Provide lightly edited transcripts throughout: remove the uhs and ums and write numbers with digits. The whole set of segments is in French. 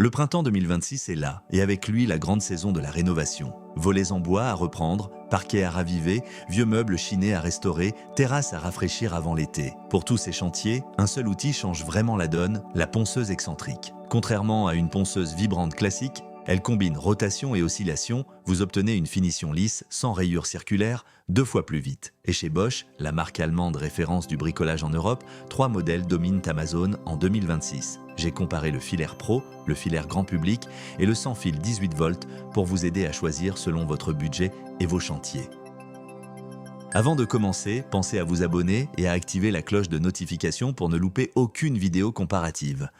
Le printemps 2026 est là, et avec lui la grande saison de la rénovation. Volets en bois à reprendre, parquets à raviver, vieux meubles chinés à restaurer, terrasses à rafraîchir avant l'été. Pour tous ces chantiers, un seul outil change vraiment la donne, la ponceuse excentrique. Contrairement à une ponceuse vibrante classique, elle combine rotation et oscillation, vous obtenez une finition lisse, sans rayures circulaires, 2 fois plus vite. Et chez Bosch, la marque allemande référence du bricolage en Europe, 3 modèles dominent Amazon en 2026. J'ai comparé le filaire Pro, le filaire grand public et le sans fil 18 volts pour vous aider à choisir selon votre budget et vos chantiers. Avant de commencer, pensez à vous abonner et à activer la cloche de notification pour ne louper aucune vidéo comparative.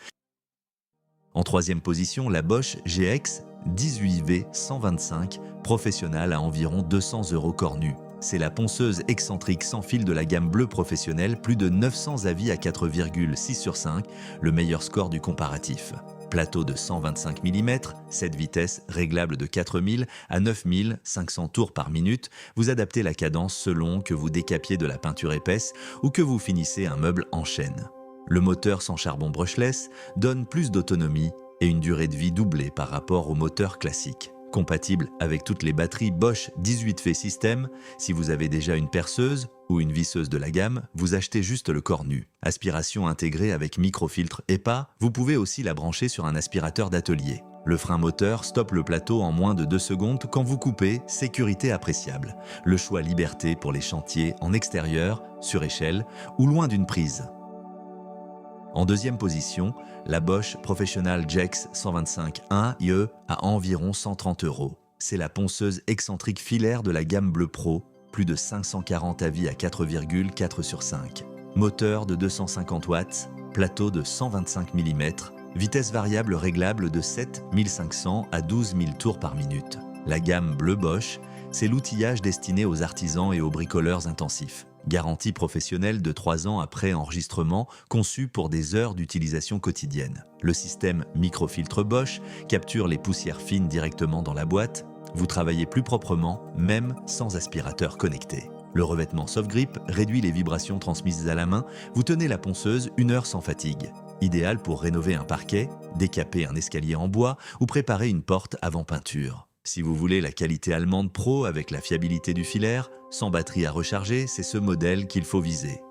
En troisième position, la Bosch GX 18V 125, professionnelle à environ 200 € corps nu. C'est la ponceuse excentrique sans fil de la gamme bleue professionnelle, plus de 900 avis à 4,6 sur 5, le meilleur score du comparatif. Plateau de 125 mm, 7 vitesses, réglable de 4000 à 9500 tours par minute, vous adaptez la cadence selon que vous décapiez de la peinture épaisse ou que vous finissez un meuble en chaîne. Le moteur sans charbon brushless donne plus d'autonomie et une durée de vie doublée par rapport au moteur classique. Compatible avec toutes les batteries Bosch 18V System, si vous avez déjà une perceuse ou une visseuse de la gamme, vous achetez juste le corps nu. Aspiration intégrée avec microfiltre EPA, vous pouvez aussi la brancher sur un aspirateur d'atelier. Le frein moteur stoppe le plateau en moins de 2 secondes quand vous coupez, sécurité appréciable. Le choix liberté pour les chantiers en extérieur, sur échelle ou loin d'une prise. En deuxième position, la Bosch Professional GX 125-1 IE à environ 130 €. C'est la ponceuse excentrique filaire de la gamme Bleu Pro, plus de 540 avis à 4,4 sur 5. Moteur de 250 watts, plateau de 125 mm, vitesse variable réglable de 7500 à 12 000 tours par minute. La gamme Bleu Bosch, c'est l'outillage destiné aux artisans et aux bricoleurs intensifs. Garantie professionnelle de 3 ans après enregistrement, conçue pour des heures d'utilisation quotidienne. Le système microfiltre Bosch capture les poussières fines directement dans la boîte. Vous travaillez plus proprement, même sans aspirateur connecté. Le revêtement Soft Grip réduit les vibrations transmises à la main. Vous tenez la ponceuse 1 heure sans fatigue. Idéal pour rénover un parquet, décaper un escalier en bois ou préparer une porte avant peinture. Si vous voulez la qualité allemande pro avec la fiabilité du filaire, sans batterie à recharger, c'est ce modèle qu'il faut viser.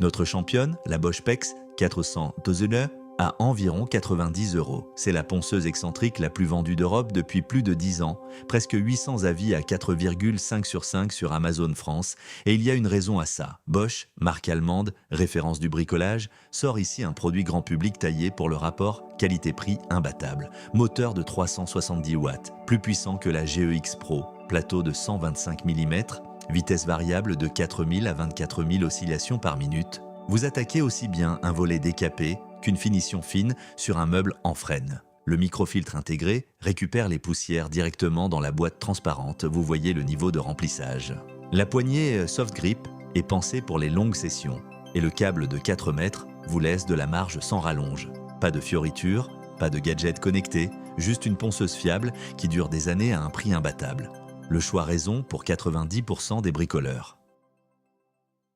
Notre championne, la Bosch PEX 412 à environ 90 €. C'est la ponceuse excentrique la plus vendue d'Europe depuis plus de 10 ans, presque 800 avis à 4,5 sur 5 sur Amazon France, et il y a une raison à ça. Bosch, marque allemande, référence du bricolage, sort ici un produit grand public taillé pour le rapport qualité-prix imbattable. Moteur de 370 watts, plus puissant que la GEX Pro, plateau de 125 mm, vitesse variable de 4000 à 24 000 oscillations par minute. Vous attaquez aussi bien un volet décapé qu'une finition fine sur un meuble en frêne. Le microfiltre intégré récupère les poussières directement dans la boîte transparente, vous voyez le niveau de remplissage. La poignée Soft Grip est pensée pour les longues sessions et le câble de 4 mètres vous laisse de la marge sans rallonge. Pas de fioritures, pas de gadgets connectés, juste une ponceuse fiable qui dure des années à un prix imbattable. Le choix raison pour 90% des bricoleurs.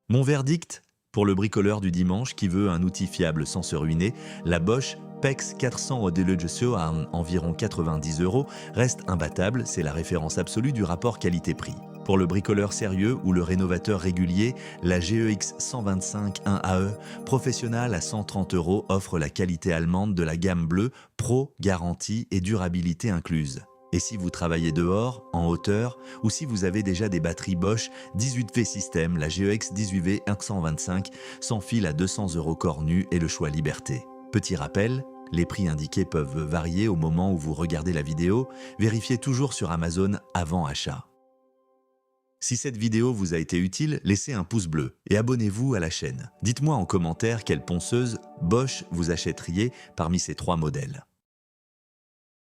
Mon verdict ? Pour le bricoleur du dimanche qui veut un outil fiable sans se ruiner, la Bosch PEX 400 Odelogio à environ 90 € reste imbattable, c'est la référence absolue du rapport qualité-prix. Pour le bricoleur sérieux ou le rénovateur régulier, la GEX 125-1 AE, professionnelle à 130 € offre la qualité allemande de la gamme bleue, pro, garantie et durabilité incluse. Et si vous travaillez dehors, en hauteur, ou si vous avez déjà des batteries Bosch 18V System, la GEX 18V 125 sans fil à 200 € corps nu et le choix liberté. Petit rappel, les prix indiqués peuvent varier au moment où vous regardez la vidéo, vérifiez toujours sur Amazon avant achat. Si cette vidéo vous a été utile, laissez un pouce bleu et abonnez-vous à la chaîne. Dites-moi en commentaire quelle ponceuse Bosch vous achèteriez parmi ces 3 modèles.